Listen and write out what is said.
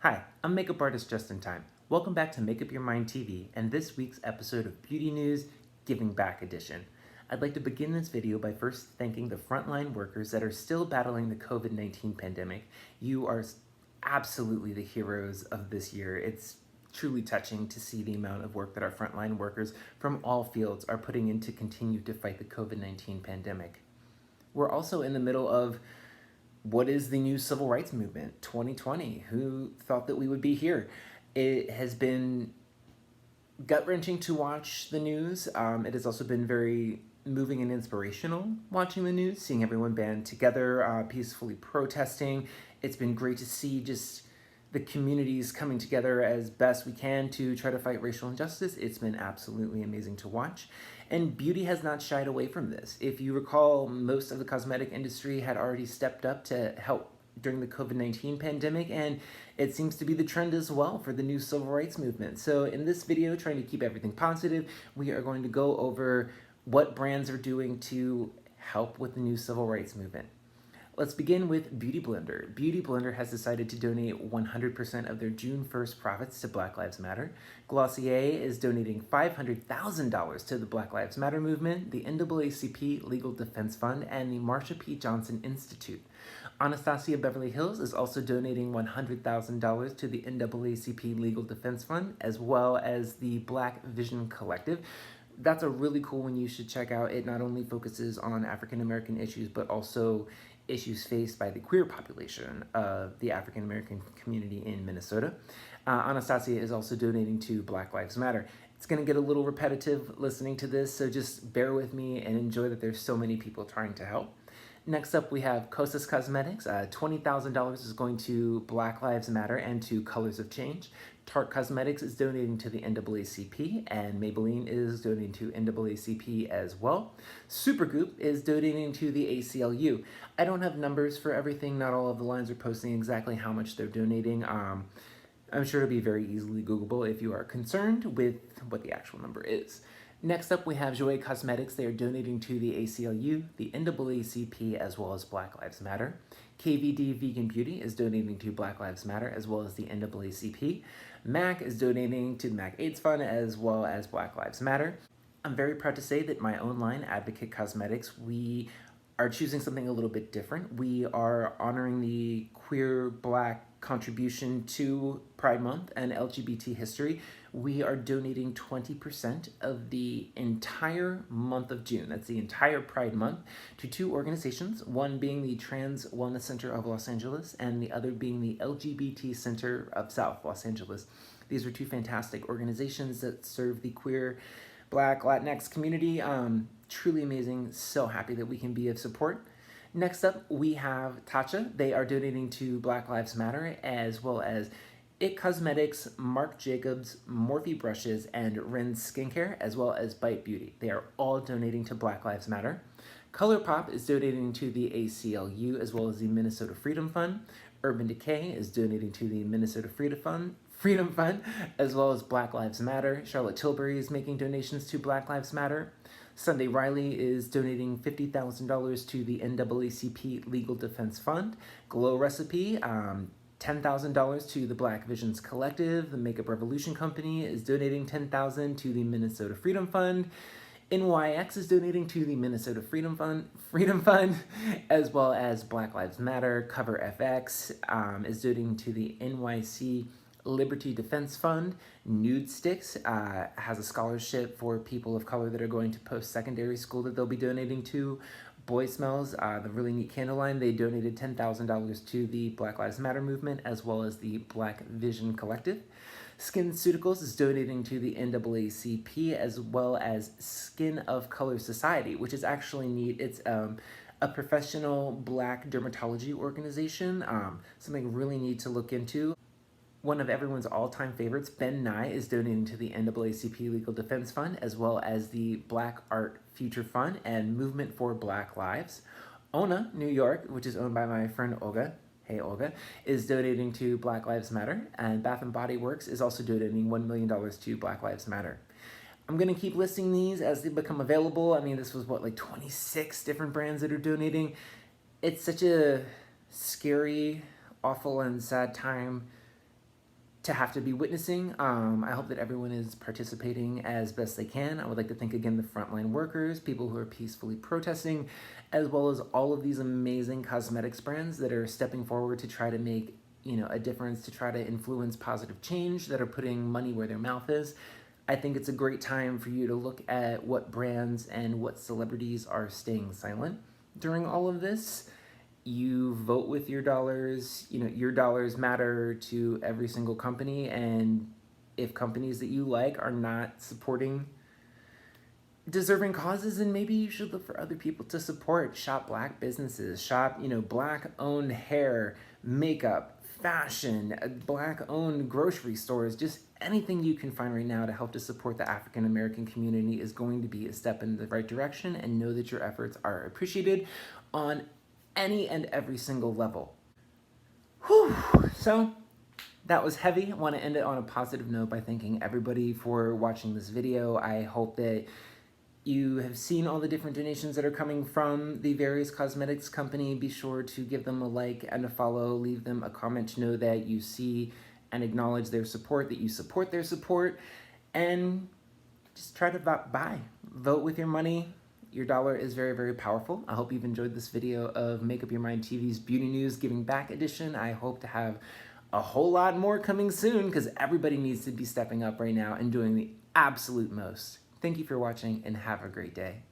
Hi, I'm makeup artist Justin Tyme. Welcome back to Make Up Your Mind TV and this week's episode of Beauty News Giving Back Edition. I'd like to begin this video by first thanking the frontline workers that are still battling the COVID-19 pandemic. You are absolutely the heroes of this year. It's truly touching to see the amount of work that our frontline workers from all fields are putting in to continue to fight the COVID-19 pandemic. We're also in the middle of what is the new civil rights movement 2020. Who thought that we would be here? It has been gut-wrenching to watch the news. It has also been very moving and inspirational watching the news, seeing everyone band together, peacefully protesting. It's been great to see just the communities coming together as best we can to try to fight racial injustice. It's been absolutely amazing to watch. And beauty has not shied away from this. If you recall, most of the cosmetic industry had already stepped up to help during the COVID-19 pandemic, and it seems to be the trend as well for the new civil rights movement. So in this video, trying to keep everything positive, we are going to go over what brands are doing to help with the new civil rights movement. Let's begin with Beauty Blender. Beauty Blender has decided to donate 100% of their June 1st profits to Black Lives Matter. Glossier is donating $500,000 to the Black Lives Matter movement, the NAACP Legal Defense Fund, and the Marsha P. Johnson Institute. Anastasia Beverly Hills is also donating $100,000 to the NAACP Legal Defense Fund, as well as the Black Vision Collective. That's a really cool one you should check out. It not only focuses on African American issues, but also issues faced by the queer population of the African American community in Minnesota. Anastasia is also donating to Black Lives Matter. It's going to get a little repetitive listening to this, so just bear with me and enjoy that there's so many people trying to help. Next up, we have Tasha Cosmetics. $20,000 is going to Black Lives Matter and to Colors of Change. Tarte Cosmetics is donating to the NAACP, and Maybelline is donating to NAACP as well. Supergoop is donating to the ACLU. I don't have numbers for everything. Not all of the lines are posting exactly how much they're donating. I'm sure it'll be very easily Googleable if you are concerned with what the actual number is. Next up, we have Jouer Cosmetics. They are donating to the ACLU, the NAACP, as well as Black Lives Matter. KVD Vegan Beauty is donating to Black Lives Matter, as well as the NAACP. MAC is donating to the MAC AIDS Fund, as well as Black Lives Matter. I'm very proud to say that my own line, Advocate Cosmetics, we are choosing something a little bit different. We are honoring the queer Black contribution to Pride Month and LGBT history. We are donating 20% of the entire month of June, that's the entire Pride Month, to two organizations, one being the Trans Wellness Center of Los Angeles and the other being the LGBT Center of South Los Angeles. These are two fantastic organizations that serve the queer, Black, Latinx community. Truly amazing, so happy that we can be of support. Next up, we have Tasha. They are donating to Black Lives Matter, as well as It Cosmetics, Marc Jacobs, Morphe Brushes, and Ren Skincare, as well as Bite Beauty. They are all donating to Black Lives Matter. ColourPop is donating to the ACLU, as well as the Minnesota Freedom Fund. Urban Decay is donating to the Minnesota Freedom Fund, as well as Black Lives Matter. Charlotte Tilbury is making donations to Black Lives Matter. Sunday Riley is donating $50,000 to the NAACP Legal Defense Fund. Glow Recipe, $10,000 to the Black Visions Collective. The Makeup Revolution Company is donating $10,000 to the Minnesota Freedom Fund. NYX is donating to the Minnesota Freedom Fund, as well as Black Lives Matter. Cover FX is donating to the NYC Liberty Defense Fund. Nude Sticks has a scholarship for people of color that are going to post-secondary school that they'll be donating to. Boy Smells, the really neat candle line, they donated $10,000 to the Black Lives Matter movement, as well as the Black Vision Collective. SkinCeuticals is donating to the NAACP, as well as Skin of Color Society, which is actually neat. It's a professional Black dermatology organization, something really neat to look into. One of everyone's all-time favorites, Ben Nye, is donating to the NAACP Legal Defense Fund, as well as the Black Art Future Fund and Movement for Black Lives. Ona, New York, which is owned by my friend Olga, hey Olga, is donating to Black Lives Matter, and Bath & Body Works is also donating $1 million to Black Lives Matter. I'm going to keep listing these as they become available. I mean, this was, like 26 different brands that are donating. It's such a scary, awful, and sad time to have to be witnessing. I hope that everyone is participating as best they can. I would like to thank again the frontline workers, people who are peacefully protesting, as well as all of these amazing cosmetics brands that are stepping forward to try to make a difference, to try to influence positive change, that are putting money where their mouth is. I think it's a great time for you to look at what brands and what celebrities are staying silent during all of this. You vote with your dollars. Your dollars matter to every single company, and if companies that you like are not supporting deserving causes, then maybe you should look for other people to support. Shop black businesses, shop black owned hair, makeup, fashion, black owned grocery stores. Just anything you can find right now to help to support the African American community is going to be a step in the right direction, and know that your efforts are appreciated on any and every single level. Whew. So that was heavy. I want to end it on a positive note by thanking everybody for watching this video. I hope that you have seen all the different donations that are coming from the various cosmetics company. Be sure to give them a like and a follow. Leave them a comment to know that you see and acknowledge their support, that you support their support, and just try to buy. Vote with your money. Your dollar is very, very powerful. I hope you've enjoyed this video of Make Up Your Mind TV's Beauty News Giving Back edition. I hope to have a whole lot more coming soon, because everybody needs to be stepping up right now and doing the absolute most. Thank you for watching, and have a great day.